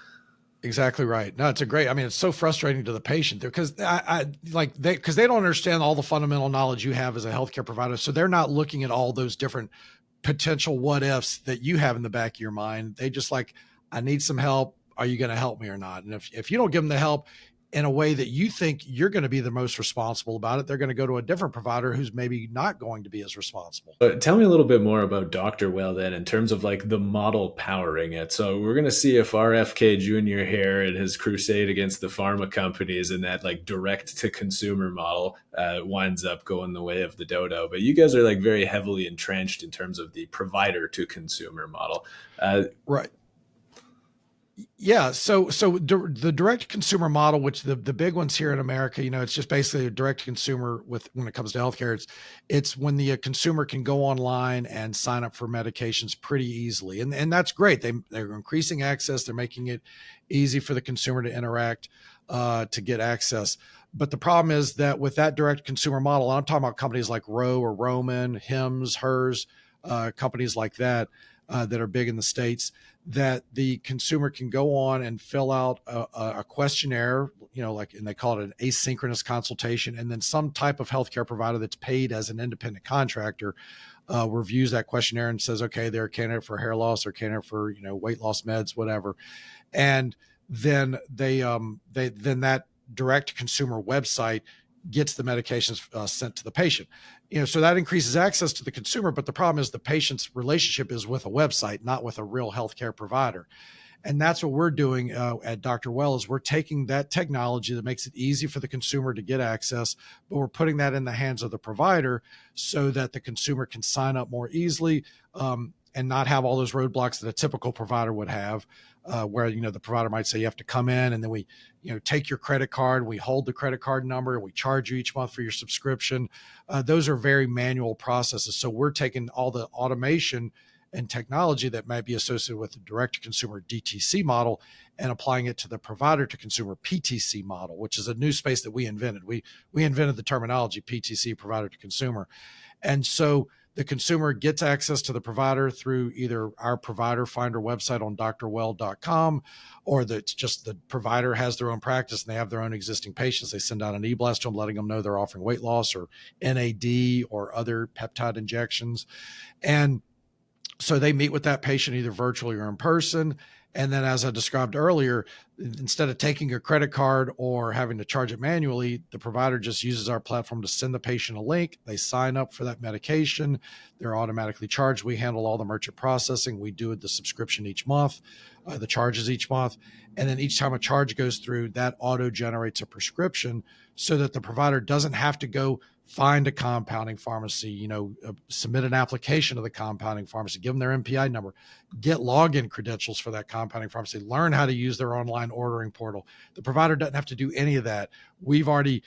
Exactly right. No, it's so frustrating to the patient because because they don't understand all the fundamental knowledge you have as a healthcare provider. So they're not looking at all those different potential what ifs that you have in the back of your mind. They just like, I need some help. Are you going to help me or not? And if you don't give them the help in a way that you think you're going to be the most responsible about it, they're going to go to a different provider who's maybe not going to be as responsible. But tell me a little bit more about Dr. Well then, in terms of like the model powering it. So we're going to see if RFK Jr. here in his crusade against the pharma companies and that like direct to consumer model winds up going the way of the dodo. But you guys are like very heavily entrenched in terms of the provider to consumer model. Right. Yeah. So the direct consumer model, which the big ones here in America, it's just basically a direct consumer when it comes to healthcare. It's when the consumer can go online and sign up for medications pretty easily. And that's great. They're increasing access. They're making it easy for the consumer to interact, to get access. But the problem is that with that direct consumer model, I'm talking about companies like Roe or Roman, Hims, Hers, companies like that are big in the States, that the consumer can go on and fill out a questionnaire, and they call it an asynchronous consultation. And then some type of healthcare provider that's paid as an independent contractor reviews that questionnaire and says, okay, they're a candidate for hair loss or candidate for, weight loss meds, whatever. And then then that direct consumer website gets the medications sent to the patient. So that increases access to the consumer, but the problem is the patient's relationship is with a website, not with a real healthcare provider. And that's what we're doing at Dr. Well, is we're taking that technology that makes it easy for the consumer to get access, but we're putting that in the hands of the provider so that the consumer can sign up more easily and not have all those roadblocks that a typical provider would have, where, the provider might say you have to come in and then we, take your credit card, we hold the credit card number and we charge you each month for your subscription. Those are very manual processes. So we're taking all the automation and technology that might be associated with the direct consumer DTC model and applying it to the provider to consumer PTC model, which is a new space that we invented. We invented the terminology PTC, provider to consumer. And so the consumer gets access to the provider through either our provider finder website on drwell.com, or just the provider has their own practice and they have their own existing patients. They send out an e-blast to them, letting them know they're offering weight loss or NAD or other peptide injections. And So they meet with that patient either virtually or in person. And then, as I described earlier, instead of taking a credit card or having to charge it manually, the provider just uses our platform to send the patient a link. They sign up for that medication. They're automatically charged. We handle all the merchant processing. We do the subscription each month, the charges each month. And then each time a charge goes through, that auto generates a prescription so that the provider doesn't have to go find a compounding pharmacy, submit an application to the compounding pharmacy, give them their MPI number, get login credentials for that compounding pharmacy, learn how to use their online ordering portal. The provider doesn't have to do any of that. We've already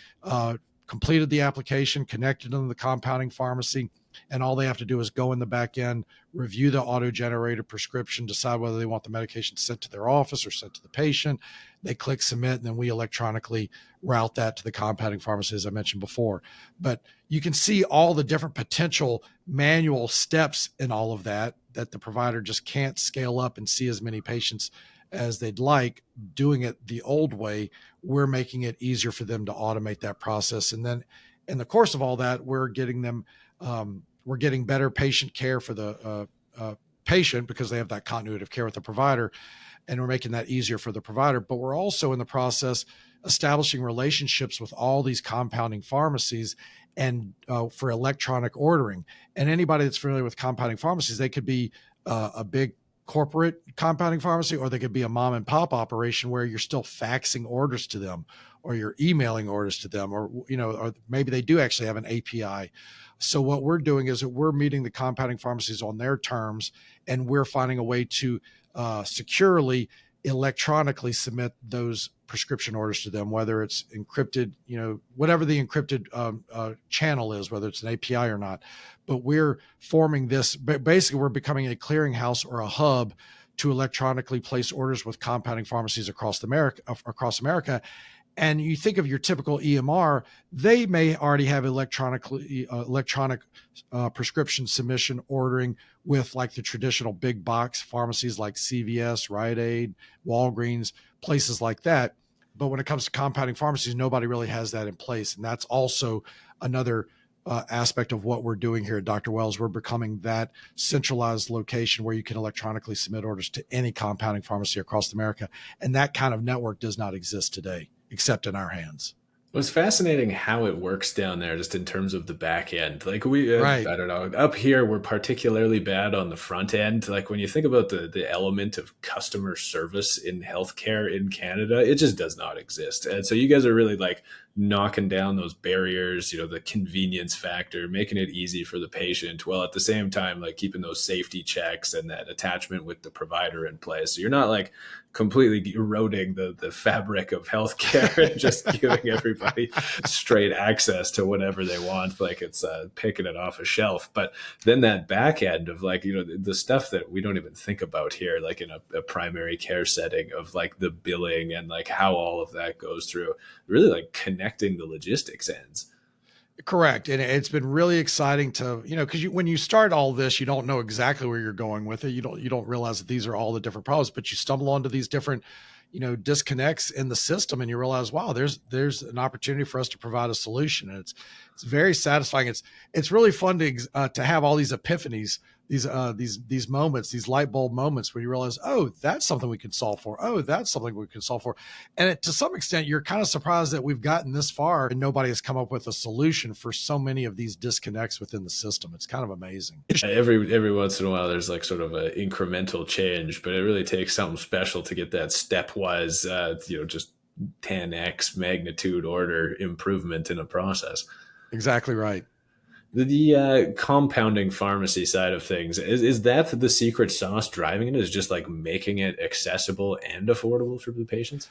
completed the application, connected them to the compounding pharmacy, and all they have to do is go in the back end, review the auto-generated prescription, decide whether they want the medication sent to their office or sent to the patient. They click submit, and then we electronically route that to the compounding pharmacy, as I mentioned before. But you can see all the different potential manual steps in all of that the provider just can't scale up and see as many patients as they'd like. Doing it the old way, we're making it easier for them to automate that process. And then in the course of all that, we're getting better patient care for the patient because they have that continuity of care with the provider, and we're making that easier for the provider. But we're also in the process establishing relationships with all these compounding pharmacies and for electronic ordering. And anybody that's familiar with compounding pharmacies, they could be a big corporate compounding pharmacy, or they could be a mom and pop operation where you're still faxing orders to them, or you're emailing orders to them, or maybe they do actually have an API. So what we're doing is that we're meeting the compounding pharmacies on their terms, and we're finding a way to securely electronically submit those prescription orders to them, whether it's encrypted, whatever the encrypted channel is, whether it's an API or not. But we're forming this, basically we're becoming a clearinghouse or a hub to electronically place orders with compounding pharmacies across America. And you think of your typical EMR, they may already have electronic prescription submission ordering with like the traditional big box pharmacies like CVS, Rite Aid, Walgreens, places like that. But when it comes to compounding pharmacies, nobody really has that in place. And that's also another aspect of what we're doing here at Dr. Wells. We're becoming that centralized location where you can electronically submit orders to any compounding pharmacy across America. And that kind of network does not exist today, except in our hands. It was fascinating how it works down there, just in terms of the back end. Like Right. I don't know, up here, we're particularly bad on the front end. Like when you think about the element of customer service in healthcare in Canada, it just does not exist. And so you guys are really like knocking down those barriers, the convenience factor, making it easy for the patient, while at the same time, like keeping those safety checks and that attachment with the provider in place. So you're not like completely eroding the fabric of healthcare and just giving everybody straight access to whatever they want, like it's picking it off a shelf. But then that back end of like, the stuff that we don't even think about here, like in a primary care setting, of like the billing and like how all of that goes through, really like connecting the logistics ends. Correct. And it's been really exciting to, because when you start all this, you don't know exactly where you're going with it. You don't realize that these are all the different problems, but you stumble onto these different, disconnects in the system, and you realize, wow, there's an opportunity for us to provide a solution. And it's very satisfying. It's really fun to have all these epiphanies, these moments, these light bulb moments where you realize, oh, that's something we can solve for. Oh, that's something we can solve for. And to some extent, you're kind of surprised that we've gotten this far and nobody has come up with a solution for so many of these disconnects within the system. It's kind of amazing. Every once in a while, there's like sort of an incremental change, but it really takes something special to get that stepwise, just 10x magnitude order improvement in a process. Exactly right. The compounding pharmacy side of things, is that the secret sauce driving it? Is just like making it accessible and affordable for the patients?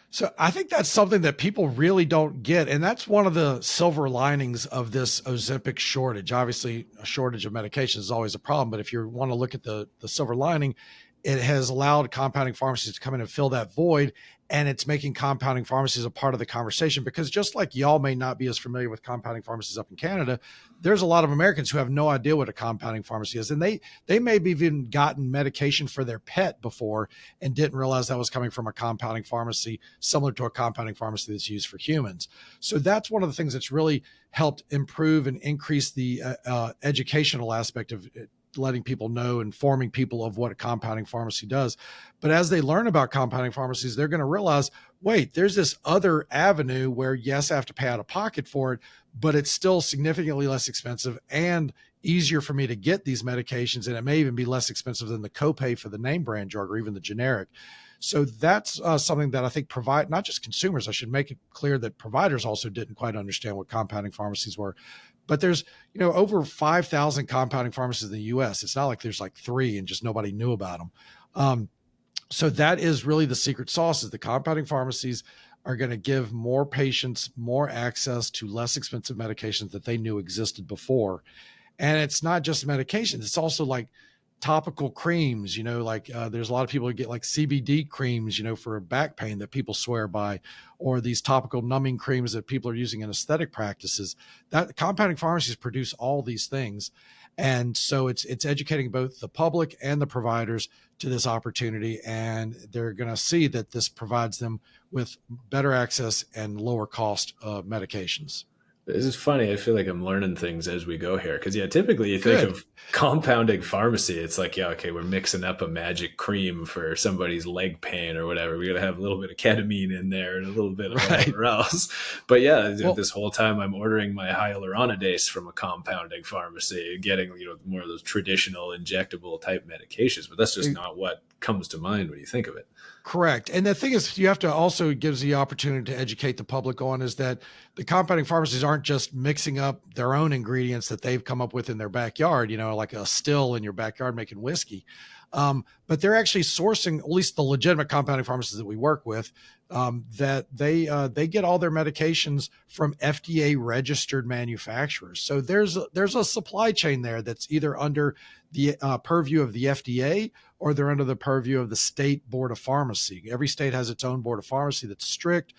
So I think that's something that people really don't get. And that's one of the silver linings of this Ozempic shortage. Obviously, a shortage of medication is always a problem. But if you want to look at the silver lining, it has allowed compounding pharmacies to come in and fill that void. And it's making compounding pharmacies a part of the conversation, because just like y'all may not be as familiar with compounding pharmacies up in Canada, there's a lot of Americans who have no idea what a compounding pharmacy is. And they may have even gotten medication for their pet before and didn't realize that was coming from a compounding pharmacy, similar to a compounding pharmacy that's used for humans. So that's one of the things that's really helped improve and increase the educational aspect of letting people know, informing people of what a compounding pharmacy does. But as they learn about compounding pharmacies, they're going to realize, wait, there's this other avenue where, yes, I have to pay out of pocket for it, but it's still significantly less expensive and easier for me to get these medications. And it may even be less expensive than the copay for the name brand drug or even the generic. So that's something that I think not just consumers, I should make it clear that providers also didn't quite understand what compounding pharmacies were. But there's, over 5,000 compounding pharmacies in the US. It's not like there's like 3 and just nobody knew about them. So that is really the secret sauce, is the compounding pharmacies are going to give more patients more access to less expensive medications that they knew existed before. And it's not just medications. It's also like topical creams, there's a lot of people who get like CBD creams, for back pain that people swear by, or these topical numbing creams that people are using in aesthetic practices. That compounding pharmacies produce all these things. And so it's educating both the public and the providers to this opportunity. And they're going to see that this provides them with better access and lower cost medications. This is funny. I feel like I'm learning things as we go here. Because, typically you think of compounding pharmacy. It's like, okay, we're mixing up a magic cream for somebody's leg pain or whatever. We're going to have a little bit of ketamine in there and a little bit of whatever else. But this whole time I'm ordering my hyaluronidase from a compounding pharmacy, getting, more of those traditional injectable type medications. But that's just not what comes to mind when you think of it. Correct. And the thing is, you have to also, it gives the opportunity to educate the public on, is that the compounding pharmacies aren't just mixing up their own ingredients that they've come up with in their backyard, like a still in your backyard making whiskey. But they're actually sourcing, at least the legitimate compounding pharmacies that we work with, that they get all their medications from FDA registered manufacturers. So there's a supply chain there that's either under the purview of the FDA or they're under the purview of the state board of pharmacy. Every state has its own board of pharmacy that's strict.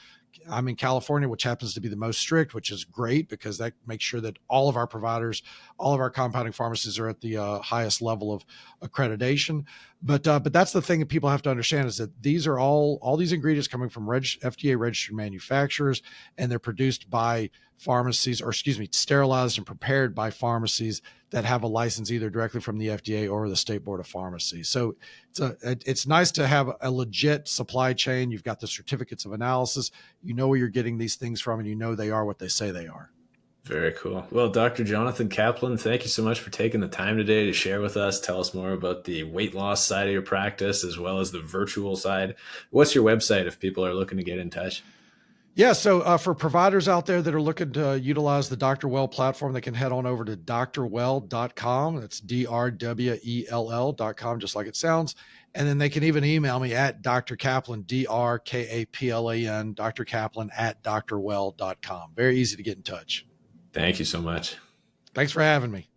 I'm in California, which happens to be the most strict, which is great because that makes sure that all of our providers, all of our compounding pharmacies are at the highest level of accreditation. But that's the thing that people have to understand, is that these are all these ingredients coming from FDA registered manufacturers, and they're produced by pharmacies, sterilized and prepared by pharmacies that have a license either directly from the FDA or the State Board of Pharmacy. So it's nice to have a legit supply chain. You've got the certificates of analysis. You know where you're getting these things from, and you know they are what they say they are. Very cool. Well, Dr. Jonathan Kaplan, thank you so much for taking the time today to share with us. Tell us more about the weight loss side of your practice as well as the virtual side. What's your website if people are looking to get in touch? Yeah. So for providers out there that are looking to utilize the Dr. Well platform, they can head on over to drwell.com. That's drwell.com, just like it sounds. And then they can even email me at Dr. Kaplan, DrKaplan, Dr. Kaplan at drwell.com. Very easy to get in touch. Thank you so much. Thanks for having me.